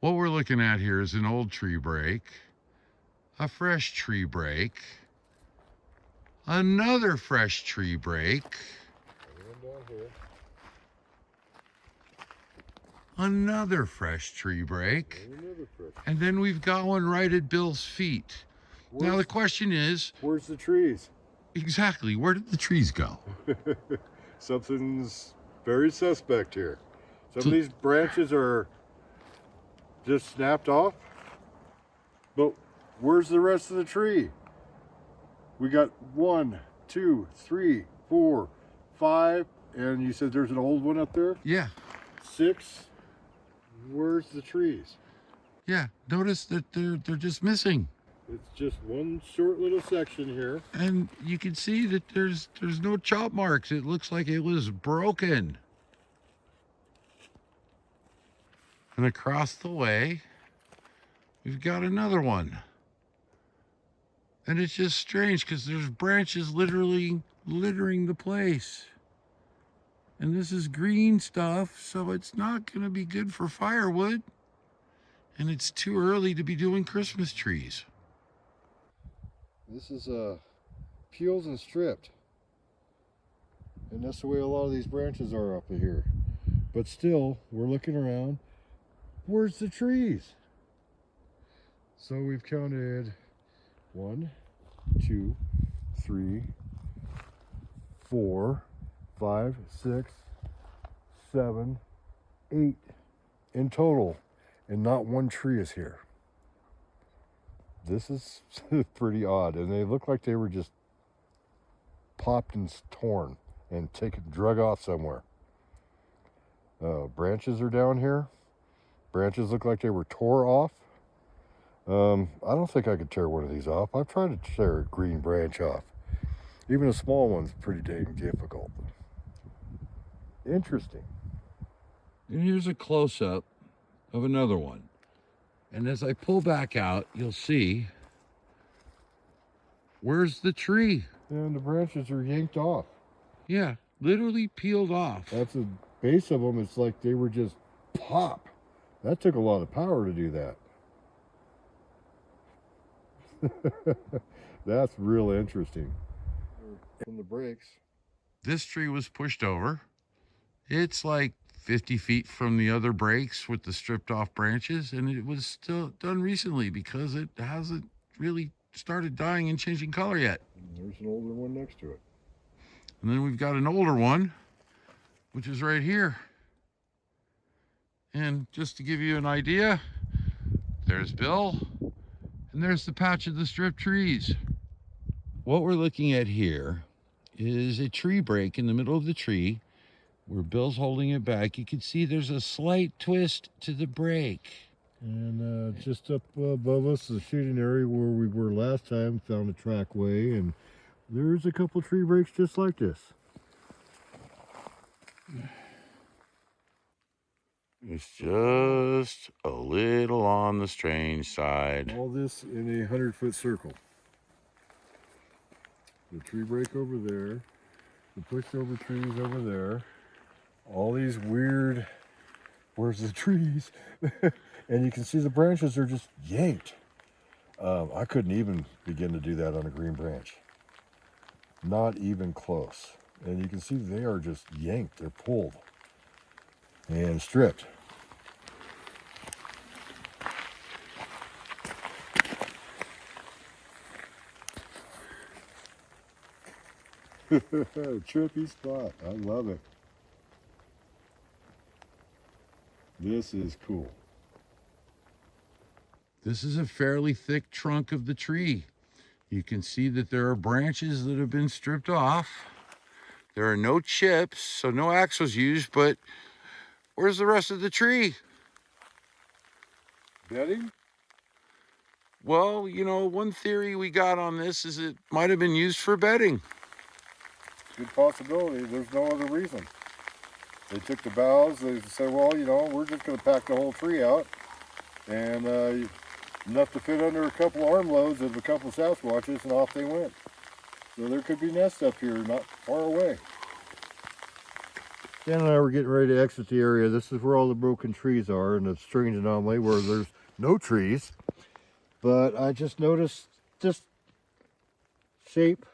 What we're looking at here is an old tree break, a fresh tree break, another fresh tree break, Down here. another fresh tree break, Another fresh. and then we've got one right at Bill's feet. Now the question is, where's the trees? exactly, where did the trees go? Something's very suspect here. Some of these branches are just snapped off, but where's the rest of the tree? We got 1, 2, 3, 4, 5, and you said there's an old one up there? Yeah. 6. Where's the trees? Yeah, notice that they're just missing. It's just one short little section here. And you can see that there's no chop marks. It looks like it was broken. And across the way, we've got another one. And it's just strange because there's branches literally littering the place. And this is green stuff, so it's not going to be good for firewood. And it's too early to be doing Christmas trees. This is peels and stripped. And that's the way a lot of these branches are up here. But still, we're looking around. Where's the trees? So we've counted 1, 2, 3, 4, 5, 6, 7, 8 in total. And not one tree is here. This is pretty odd. And they look like they were just popped and torn and drug off somewhere. Branches are down here. Branches look like they were tore off. I don't think I could tear one of these off. I've tried to tear a green branch off. Even a small one's pretty dang difficult. Interesting. And here's a close-up of another one. And as I pull back out, you'll see, where's the tree? And the branches are yanked off. Yeah, literally peeled off. That's the base of them. It's like they were just pop. That took a lot of power to do that. That's real interesting. From the breaks. This tree was pushed over. It's like 50 feet from the other breaks with the stripped off branches, and it was still done recently because it hasn't really started dying and changing color yet. There's an older one next to it. And then we've got an older one, which is right here. And just to give you an idea, there's Bill, and there's the patch of the stripped trees. What we're looking at here is a tree break in the middle of the tree where Bill's holding it back. You can see there's a slight twist to the break. And just up above us, the shooting area where we were last time, found a trackway, and there's a couple tree breaks just like this. It's just a little on the strange side. All this in a 100-foot circle. The tree break over there, the pushed over trees over there, all these weird, where's the trees? And you can see the branches are just yanked. I couldn't even begin to do that on a green branch. Not even close. And you can see they are just yanked, they're pulled and stripped. Trippy spot. I love it. This is cool. This is a fairly thick trunk of the tree. You can see that there are branches that have been stripped off. There are no chips, so no axe was used, but where's the rest of the tree? Bedding? Well, you know, one theory we got on this is it might have been used for bedding. Good possibility. There's no other reason. They took the boughs. They said, well, you know, we're just going to pack the whole tree out. And enough to fit under a couple armloads of a couple Sasquatches, and off they went. So there could be nests up here not far away. Dan and I were getting ready to exit the area. This is where all the broken trees are, and a strange anomaly where there's no trees. But I just noticed this shape,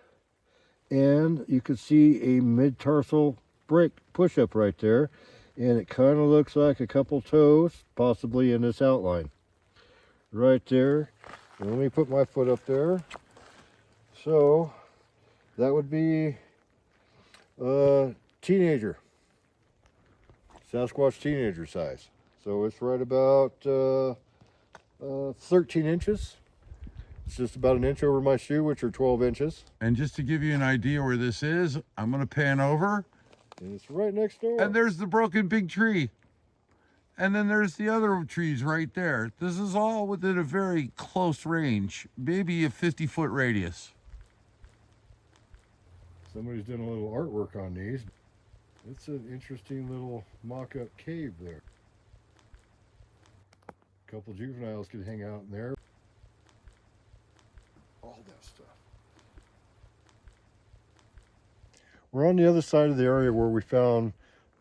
and you can see a mid-tarsal break push-up right there, and it kind of looks like a couple toes, possibly in this outline. Right there. And let me put my foot up there. So that would be a teenager. Sasquatch teenager size. So it's right about 13 inches. It's just about an inch over my shoe, which are 12 inches. And just to give you an idea where this is, I'm going to pan over. And it's right next door. And there's the broken big tree. And then there's the other trees right there. This is all within a very close range, maybe a 50-foot radius. Somebody's done a little artwork on these. It's an interesting little mock-up cave there. A couple juveniles could hang out in there. All that stuff. We're on the other side of the area where we found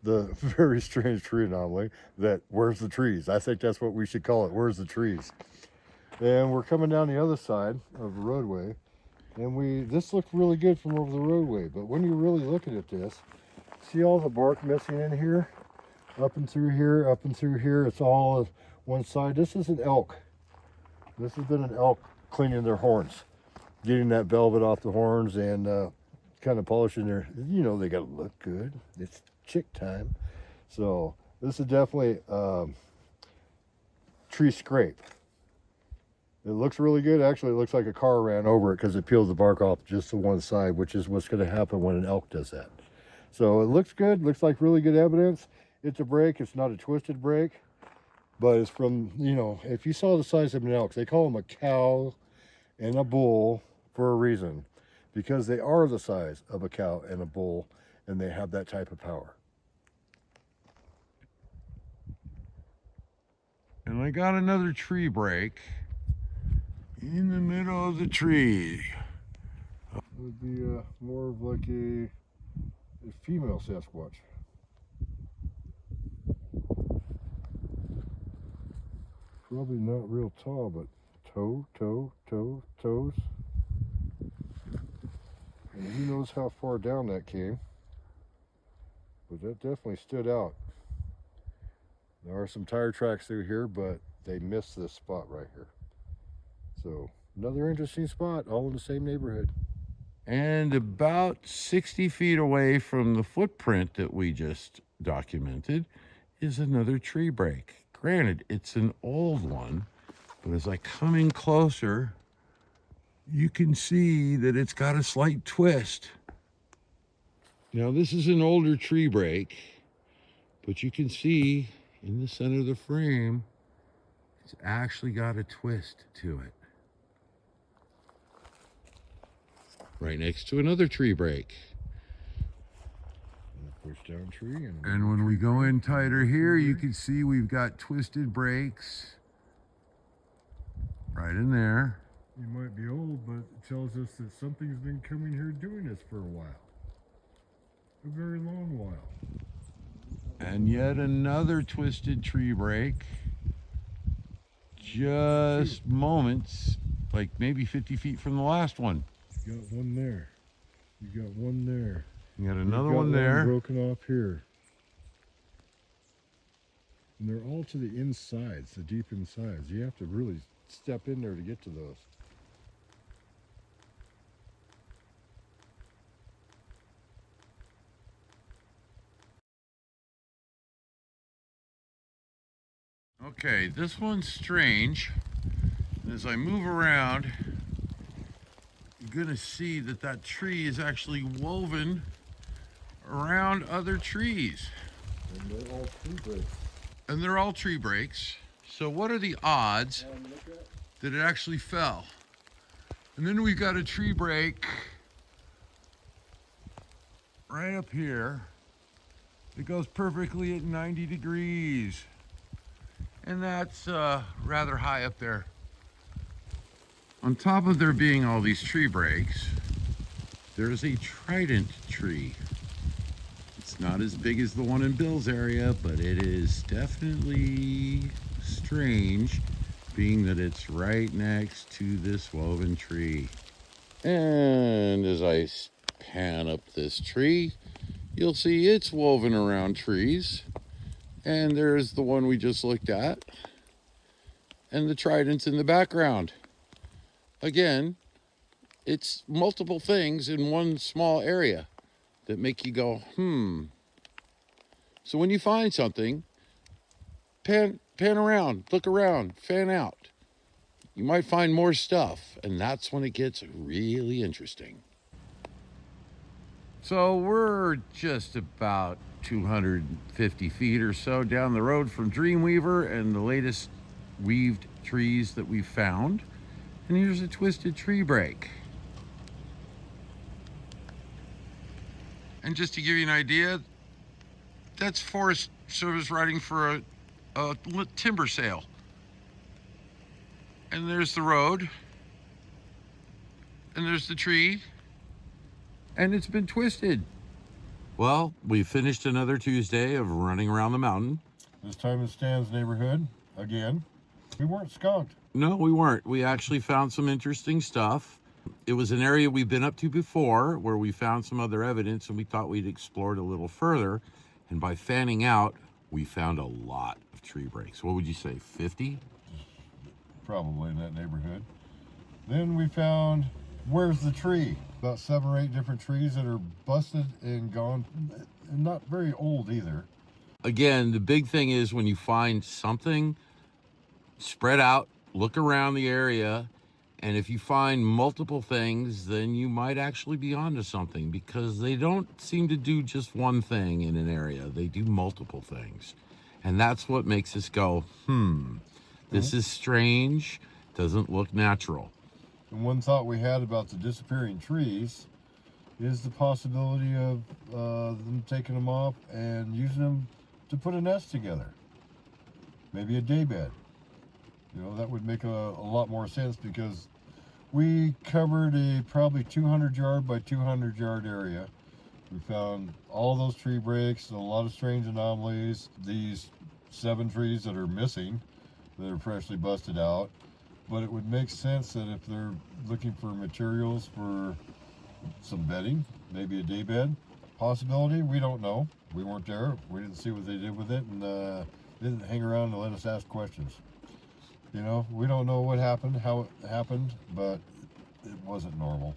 the very strange tree anomaly. That where's the trees? I think that's what we should call it. Where's the trees? And we're coming down the other side of the roadway, and this looked really good from over the roadway. But when you're really looking at this, see all the bark missing in here, up and through here, up and through here. It's all one side. This is an elk. This has been an elk cleaning their horns, getting that velvet off the horns, and kind of polishing their, they got to look good. It's chick time. So this is definitely tree scrape. It looks really good. Actually, it looks like a car ran over it because it peels the bark off just to one side, which is what's going to happen when an elk does that. So it looks good. Looks like really good evidence. It's a break. It's not a twisted break, but it's from, if you saw the size of an elk, they call them a cow and a bull for a reason, because they are the size of a cow and a bull, and they have that type of power. And I got another tree break in the middle of the tree. It would be more of like a female Sasquatch. Probably not real tall, but toes. And who knows how far down that came. But that definitely stood out. There are some tire tracks through here, but they missed this spot right here. So another interesting spot, all in the same neighborhood. And about 60 feet away from the footprint that we just documented is another tree break. Granted, it's an old one, but as I come in closer, you can see that it's got a slight twist. Now, this is an older tree break, but you can see in the center of the frame, it's actually got a twist to it. Right next to another tree break. Push down tree. And when we go in tighter here, you can see we've got twisted breaks right in there. You might be old, but it tells us that something's been coming here doing this for a while. A very long while. And yet another twisted tree break. Just moments, like maybe 50 feet from the last one. You got one there. You got one there. You got another one there. Broken off here. And they're all to the insides, the deep insides. You have to really step in there to get to those. Okay, this one's strange. As I move around, you're gonna see that that tree is actually woven around other trees. And they're all tree breaks. And they're all tree breaks. So what are the odds that it actually fell? And then we've got a tree break right up here. It goes perfectly at 90 degrees. And that's rather high up there. On top of there being all these tree breaks, there's a trident tree. It's It's not as big as the one in Bill's area, but it is definitely strange, being that it's right next to this woven tree. And as I pan up this tree, you'll see it's woven around trees. And there's the one we just looked at. And the trident's in the background. Again, it's multiple things in one small area that make you go, So when you find something, pan around, look around, fan out. You might find more stuff, and that's when it gets really interesting. So we're just about 250 feet or so down the road from Dreamweaver and the latest weaved trees that we've found. And here's a twisted tree break. And just to give you an idea, that's Forest Service riding for a timber sale. And there's the road. And there's the tree. And it's been twisted. Well, we finished another Tuesday of running around the mountain. This time in Stan's neighborhood, again. We weren't skunked. No, we weren't. We actually found some interesting stuff. It was an area we've been up to before where we found some other evidence and we thought we'd explore it a little further. And by fanning out, we found a lot of tree breaks. What would you say, 50? Probably in that neighborhood. Then we found, where's the tree? About 7 or 8 different trees that are busted and gone, and not very old either. Again, the big thing is when you find something, spread out, look around the area, and if you find multiple things, then you might actually be onto something, because they don't seem to do just one thing in an area. They do multiple things. And that's what makes us go, this is strange, doesn't look natural. And one thought we had about the disappearing trees is the possibility of them taking them off and using them to put a nest together. Maybe a daybed. You know, that would make a lot more sense, because we covered a probably 200 yard by 200 yard area. We found all those tree breaks, a lot of strange anomalies, these 7 trees that are missing, that are freshly busted out. But it would make sense that if they're looking for materials for some bedding, maybe a daybed, possibility, we don't know. We weren't there, we didn't see what they did with it, and didn't hang around to let us ask questions. You know, we don't know what happened, how it happened, but it wasn't normal.